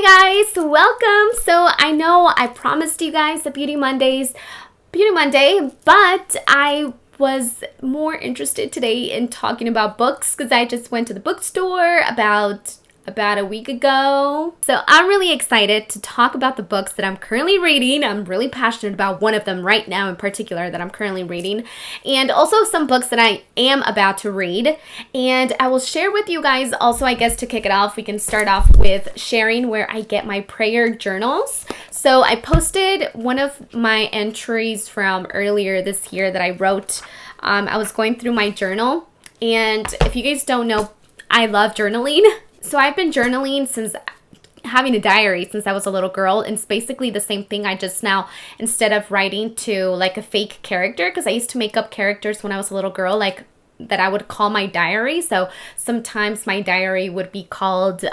Hi guys, welcome. So I know I promised you guys a Beauty Monday, but I was more interested today in talking about books because I just went to the bookstore about a week ago. So I'm really excited to talk about the books that I'm currently reading. I'm really passionate about one of them right now in particular that I'm currently reading, and also some books that I am about to read. And I will share with you guys also, I guess to kick it off, we can start off with sharing where I get my prayer journals. So I posted one of my entries from earlier this year that I wrote. I was going through my journal, and if you guys don't know, I love journaling. So I've been journaling since having a diary since I was a little girl, and it's basically the same thing. I just now, instead of writing to like a fake character, because I used to make up characters when I was a little girl, like that I would call my diary. So sometimes my diary would be called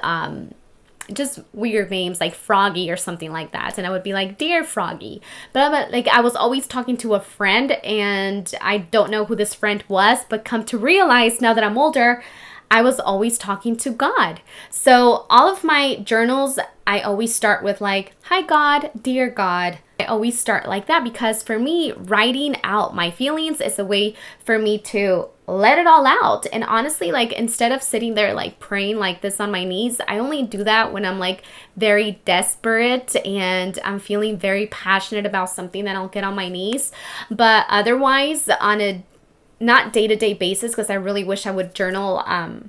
just weird names like Froggy or something like that, and I would be like, "Dear Froggy," but like I was always talking to a friend, and I don't know who this friend was, but come to realize now that I'm older, I was always talking to God. So all of my journals, I always start with like, "Hi God, dear God." I always start like that because for me, writing out my feelings is a way for me to let it all out. And honestly, like instead of sitting there like praying like this on my knees, I only do that when I'm like very desperate and I'm feeling very passionate about something, that I'll get on my knees. But otherwise, on a not day-to-day basis, because I really wish I would journal a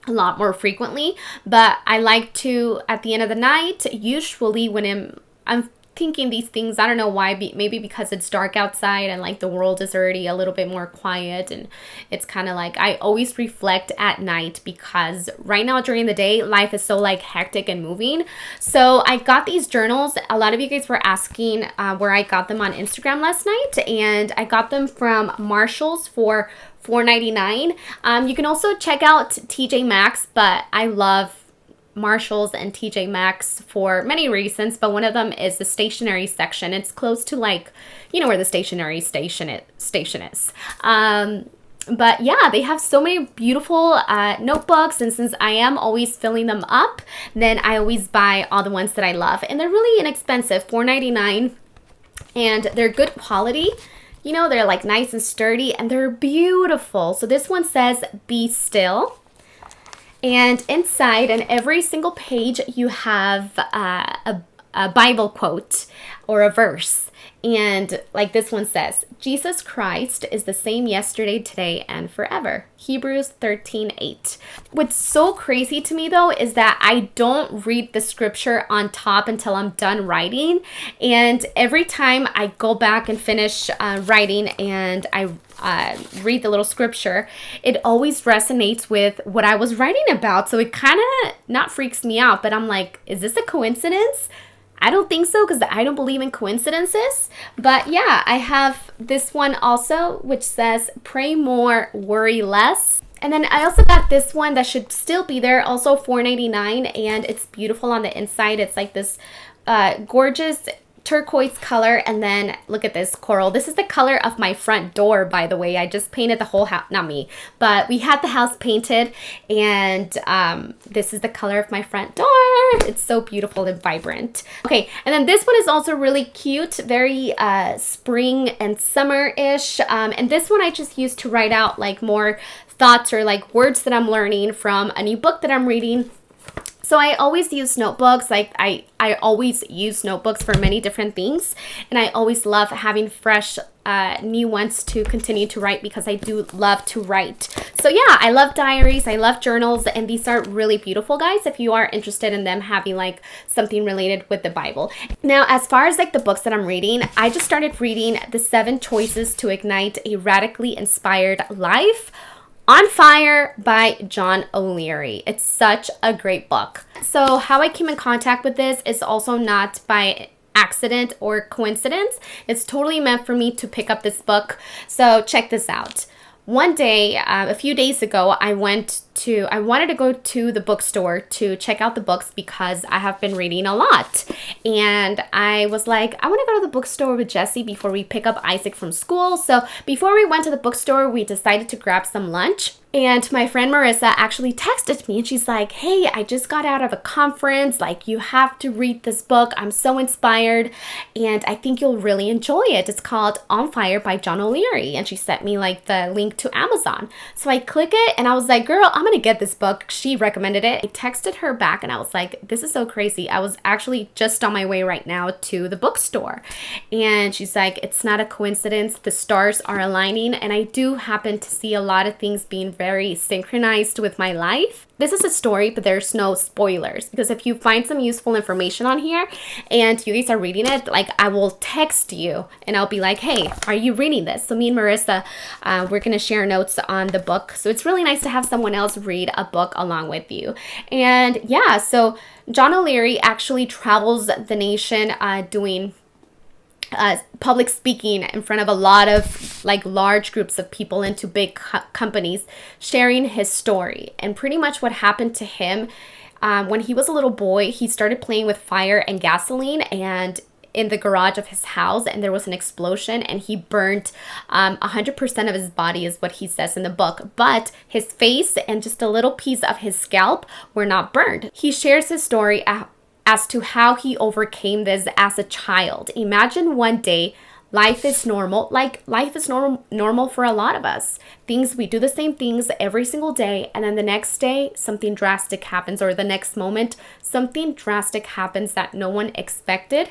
lot more frequently, but I like to, at the end of the night, usually when I'm thinking these things, I don't know why, maybe because it's dark outside and like the world is already a little bit more quiet, and it's kind of like I always reflect at night, because right now during the day life is so like hectic and moving. So I got these journals. A lot of you guys were asking where I got them on Instagram last night, and I got them from Marshall's for $4.99. You can also check out TJ Maxx, but I love Marshalls and TJ Maxx for many reasons, but one of them is the stationery section. It's close to like, you know where the stationery station is. But yeah, they have so many beautiful notebooks, and since I am always filling them up, then I always buy all the ones that I love, and they're really inexpensive, $4.99, and they're good quality. You know, they're like nice and sturdy, and they're beautiful. So this one says, "Be still." And inside, on every single page, you have a Bible quote or a verse. And like this one says, "Jesus Christ is the same yesterday, today, and forever." Hebrews 13:8. What's so crazy to me though is that I don't read the scripture on top until I'm done writing. And every time I go back and finish writing and I read the little scripture, it always resonates with what I was writing about. So it kind of not freaks me out, but I'm like, is this a coincidence? I don't think so, because I don't believe in coincidences. But yeah, I have this one also, which says, "Pray more, worry less." And then I also got this one that should still be there, also $4.99, and it's beautiful on the inside. It's like this gorgeous turquoise color, and then look at this coral. This is the color of my front door, by the way. I just painted the whole house, not me, but we had the house painted, and this is the color of my front door. It's so beautiful and vibrant. Okay, and then this one is also really cute, very spring and summer-ish, and this one I just used to write out like more thoughts or like words that I'm learning from a new book that I'm reading. So I always use notebooks. Like I always use notebooks for many different things, and I always love having fresh new ones to continue to write, because I do love to write. So yeah, I love diaries, I love journals, and these are really beautiful, guys, if you are interested in them having like something related with the Bible. Now, as far as like the books that I'm reading, I just started reading The 7 Choices to Ignite a Radically Inspired Life on Fire by John O'Leary. It's such a great book. So how I came in contact with this is also not by accident or coincidence. It's totally meant for me to pick up this book. So check this out. One day, a few days ago, I wanted to go to the bookstore to check out the books because I have been reading a lot. And I was like, I want to go to the bookstore with Jesse before we pick up Isaac from school. So before we went to the bookstore, we decided to grab some lunch. And my friend Marissa actually texted me and she's like, hey, I just got out of a conference. Like, you have to read this book. I'm so inspired and I think you'll really enjoy it. It's called On Fire by John O'Leary. And she sent me like the link to Amazon. So I click it and I was like, girl, I'm going to get this book. She recommended it. I texted her back and I was like, this is so crazy. I was actually just on my way right now to the bookstore. And she's like, it's not a coincidence. The stars are aligning. And I do happen to see a lot of things being very synchronized with my life. This is a story, but there's no spoilers, because if you find some useful information on here and you guys are reading it, like, I will text you and I'll be like, hey, are you reading this? So me and Marissa, we're going to share notes on the book. So it's really nice to have someone else read a book along with you. And yeah, so John O'Leary actually travels the nation doing public speaking in front of a lot of like large groups of people into big companies, sharing his story. And pretty much what happened to him when he was a little boy, he started playing with fire and gasoline and in the garage of his house, and there was an explosion and he burnt 100% of his body, is what he says in the book, but his face and just a little piece of his scalp were not burned. He shares his story as to how he overcame this as a child. Imagine one day life is normal, like life is normal for a lot of us. We do the same things every single day, and then the next day something drastic happens, or the next moment something drastic happens that no one expected,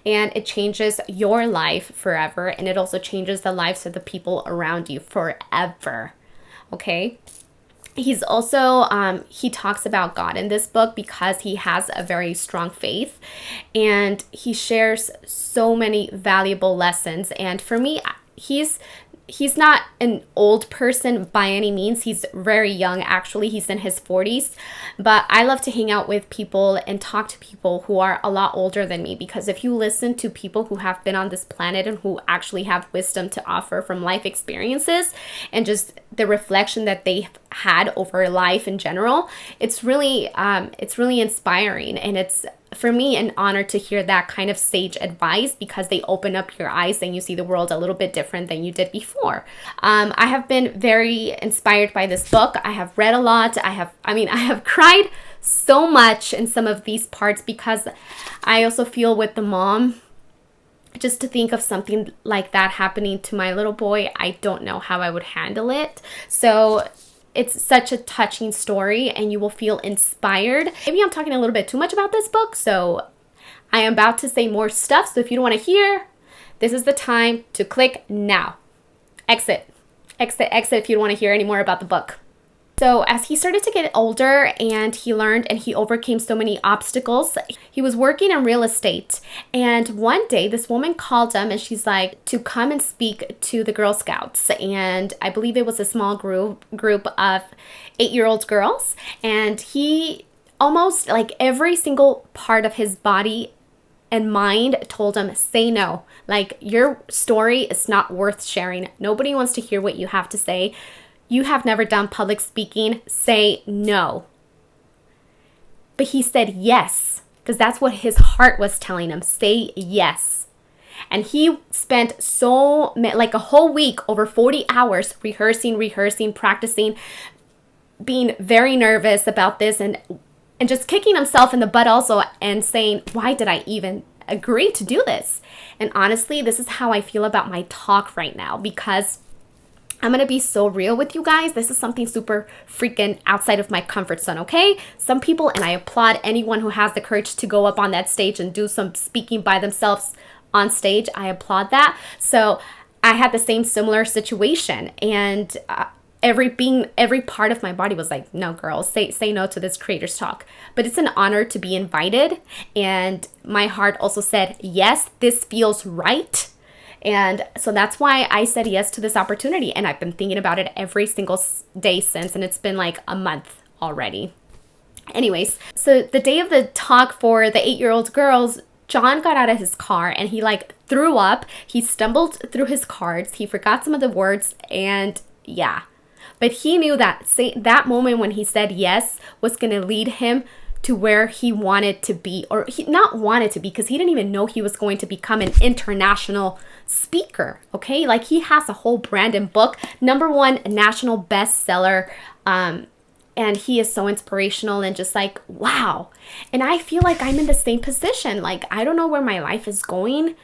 and it changes your life forever, and it also changes the lives of the people around you forever. Okay? He's also, he talks about God in this book because he has a very strong faith, and he shares so many valuable lessons. And for me, he's not an old person by any means. He's very young, actually. He's in his 40s. But I love to hang out with people and talk to people who are a lot older than me, because if you listen to people who have been on this planet and who actually have wisdom to offer from life experiences and just the reflection that they've had over life in general, it's really inspiring. And it's, for me, an honor to hear that kind of sage advice, because they open up your eyes and you see the world a little bit different than you did before. I have been very inspired by this book. I have read a lot. I have cried so much in some of these parts, because I also feel with the mom. Just to think of something like that happening to my little boy, I don't know how I would handle it. So it's such a touching story and you will feel inspired. Maybe I'm talking a little bit too much about this book, so I am about to say more stuff. So if you don't want to hear, this is the time to click now. Exit if you don't want to hear any more about the book. So as he started to get older and he learned and he overcame so many obstacles, he was working in real estate. And one day this woman called him and she's like, to come and speak to the Girl Scouts. And I believe it was a small group of 8-year-old girls. And he almost, like, every single part of his body and mind told him, say no. Like, your story is not worth sharing. Nobody wants to hear what you have to say. You have never done public speaking. Say no. But he said yes, because that's what his heart was telling him. Say yes. And he spent like a whole week, over 40 hours, rehearsing, practicing, being very nervous about this, and just kicking himself in the butt also, and saying, why did I even agree to do this? And honestly, this is how I feel about my talk right now, because I'm going to be so real with you guys. This is something super freaking outside of my comfort zone, okay? Some people, and I applaud anyone who has the courage to go up on that stage and do some speaking by themselves on stage. I applaud that. So I had the same similar situation, and every part of my body was like, no, girl, say no to this creator's talk. But it's an honor to be invited, and my heart also said, yes, this feels right. And so that's why I said yes to this opportunity. And I've been thinking about it every single day since, and it's been like a month already. Anyways, so the day of the talk for the 8-year-old girls, John got out of his car and he like threw up. He stumbled through his cards. He forgot some of the words, and yeah. But he knew that that moment when he said yes was going to lead him to where he wanted to be, or he not wanted to be, because he didn't even know he was going to become an international speaker. Okay, like he has a whole brand and book, #1 national bestseller, and he is so inspirational and just like, wow. And I feel like I'm in the same position. Like, I don't know where my life is going,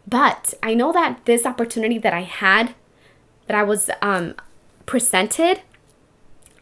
but I know that this opportunity that I had, that I was presented,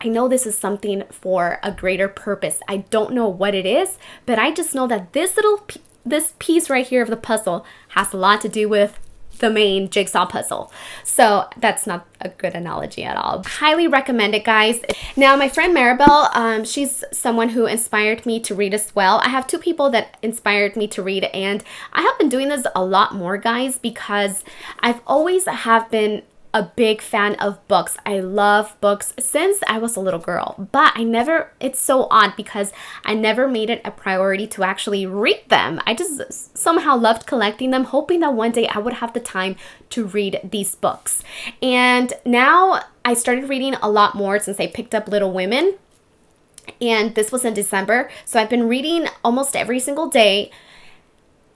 I know this is something for a greater purpose. I don't know what it is, but I just know that this piece right here of the puzzle has a lot to do with the main jigsaw puzzle. So that's not a good analogy at all. Highly recommend it, guys. Now, my friend Maribel, she's someone who inspired me to read as well. I have 2 people that inspired me to read, and I have been doing this a lot more, guys, because I've always have been a big fan of books. I love books since I was a little girl, but it's so odd because I never made it a priority to actually read them. I just somehow loved collecting them, hoping that one day I would have the time to read these books. And now I started reading a lot more since I picked up Little Women, and this was in December. So I've been reading almost every single day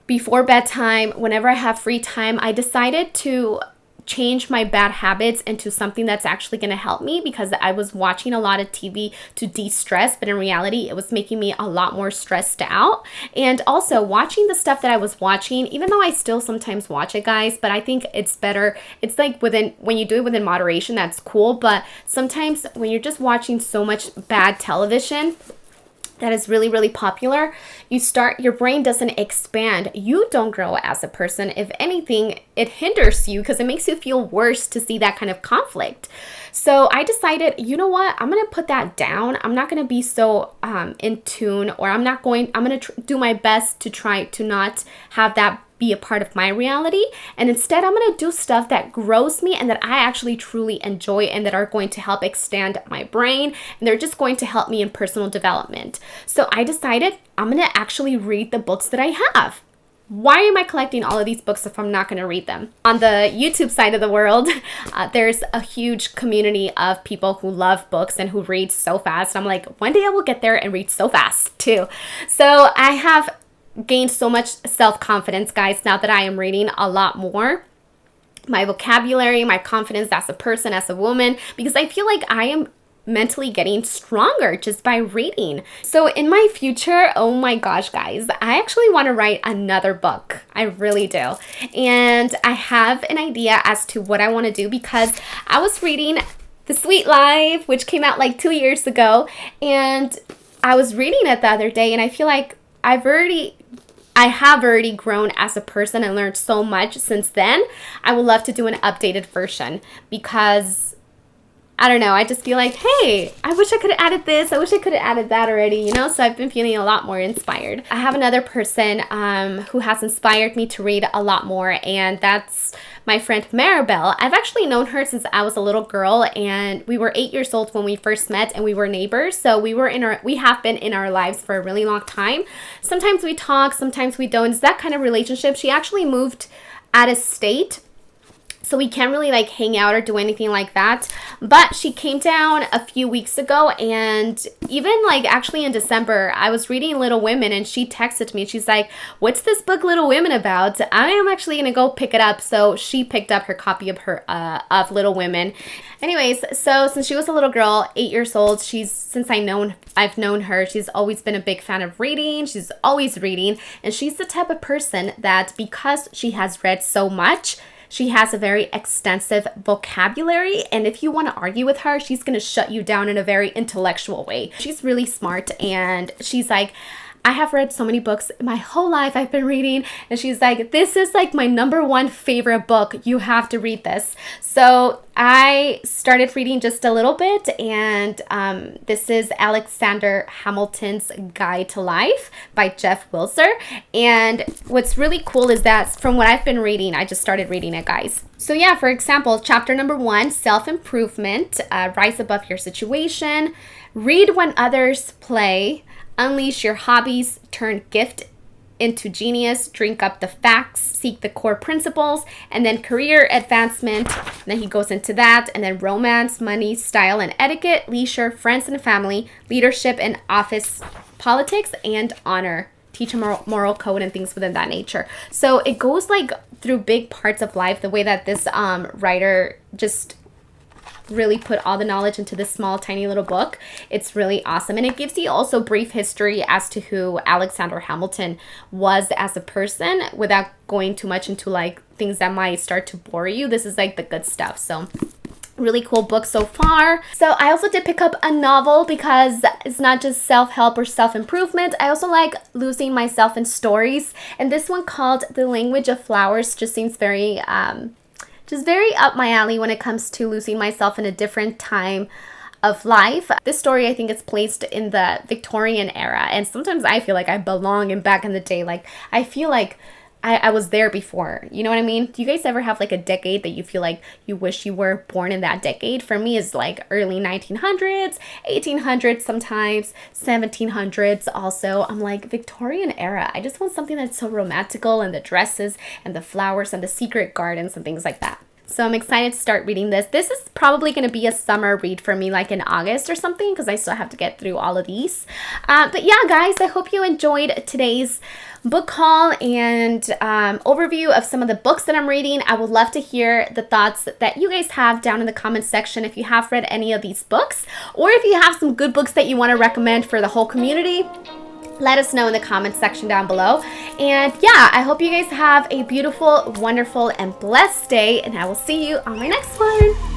before bedtime. Whenever I have free time, I decided to change my bad habits into something that's actually going to help me, because I was watching a lot of TV to de-stress, but in reality it was making me a lot more stressed out. And also watching the stuff that I was watching, even though I still sometimes watch it, guys, but I think it's better, it's like when you do it within moderation, that's cool. But sometimes when you're just watching so much bad television that is really, really popular, your brain doesn't expand. You don't grow as a person. If anything, it hinders you because it makes you feel worse to see that kind of conflict. So I decided, you know what? I'm going to put that down. I'm not going to be so in tune, or I'm going to do my best to try to not have that be a part of my reality. And instead, I'm going to do stuff that grows me and that I actually truly enjoy, and that are going to help expand my brain, and they're just going to help me in personal development. So I decided I'm going to actually read the books that I have. Why am I collecting all of these books if I'm not going to read them? On the YouTube side of the world, there's a huge community of people who love books and who read so fast. I'm like, one day I will get there and read so fast too. So I have gained so much self-confidence, guys, now that I am reading a lot more. My vocabulary, my confidence as a person, as a woman, because I feel like I am mentally getting stronger just by reading. So in my future, oh my gosh, guys, I actually want to write another book. I really do. And I have an idea as to what I want to do, because I was reading The Sweet Life, which came out like 2 years ago, and I was reading it the other day, and I feel like I have already grown as a person and learned so much since then. I would love to do an updated version, because I don't know, I just feel like, hey, I wish I could have added this. I wish I could have added that already, you know? So I've been feeling a lot more inspired. I have another person who has inspired me to read a lot more, and that's my friend Maribel. I've actually known her since I was a little girl, and we were 8 years old when we first met, and we were neighbors. So we have been in our lives for a really long time. Sometimes we talk, sometimes we don't. It's that kind of relationship. She actually moved out of state, so we can't really like hang out or do anything like that. But she came down a few weeks ago, and even like actually in December, I was reading Little Women, and she texted me. She's like, what's this book Little Women about? I am actually going to go pick it up. So she picked up her copy of Little Women. Anyways, so since she was a little girl, 8 years old, I've known her, she's always been a big fan of reading. She's always reading, and she's the type of person that, because she has read so much, she has a very extensive vocabulary, and if you want to argue with her, she's going to shut you down in a very intellectual way. She's really smart, and she's like, I have read so many books my whole life. I've been reading, and she's like, this is like my #1 favorite book. You have to read this. So I started reading just a little bit, and this is Alexander Hamilton's Guide to Life by Jeff Wilser. And what's really cool is that from what I've been reading, I just started reading it, guys. So yeah, for example, chapter #1, self-improvement, rise above your situation, read when others play, unleash your hobbies, turn gift into genius, drink up the facts, seek the core principles, and then career advancement. And then he goes into that, and then romance, money, style and etiquette, leisure, friends and family, leadership and office politics and honor. Teach a moral code and things within that nature. So it goes like through big parts of life, the way that this writer just really put all the knowledge into this small tiny little book. It's really awesome, and it gives you also brief history as to who Alexander Hamilton was as a person without going too much into like things that might start to bore you. This is like the good stuff. So really cool book so far. So I also did pick up a novel because it's not just self-help or self-improvement. I also like losing myself in stories, and this one called The Language of Flowers just seems very just very up my alley when it comes to losing myself in a different time of life. This story, I think, is placed in the Victorian era, and sometimes I feel like I belong in back in the day. Like, I feel like I was there before. You know what I mean? Do you guys ever have like a decade that you feel like you wish you were born in that decade? For me, it's like early 1900s, 1800s sometimes, 1700s also. I'm like, Victorian era. I just want something that's so romantical, and the dresses and the flowers and the secret gardens and things like that. So I'm excited to start reading this. This is probably going to be a summer read for me, like in August or something, because I still have to get through all of these. But yeah, guys, I hope you enjoyed today's book haul and overview of some of the books that I'm reading. I would love to hear the thoughts that you guys have down in the comments section if you have read any of these books, or if you have some good books that you want to recommend for the whole community. Let us know in the comments section down below. And yeah, I hope you guys have a beautiful, wonderful, and blessed day, and I will see you on my next one.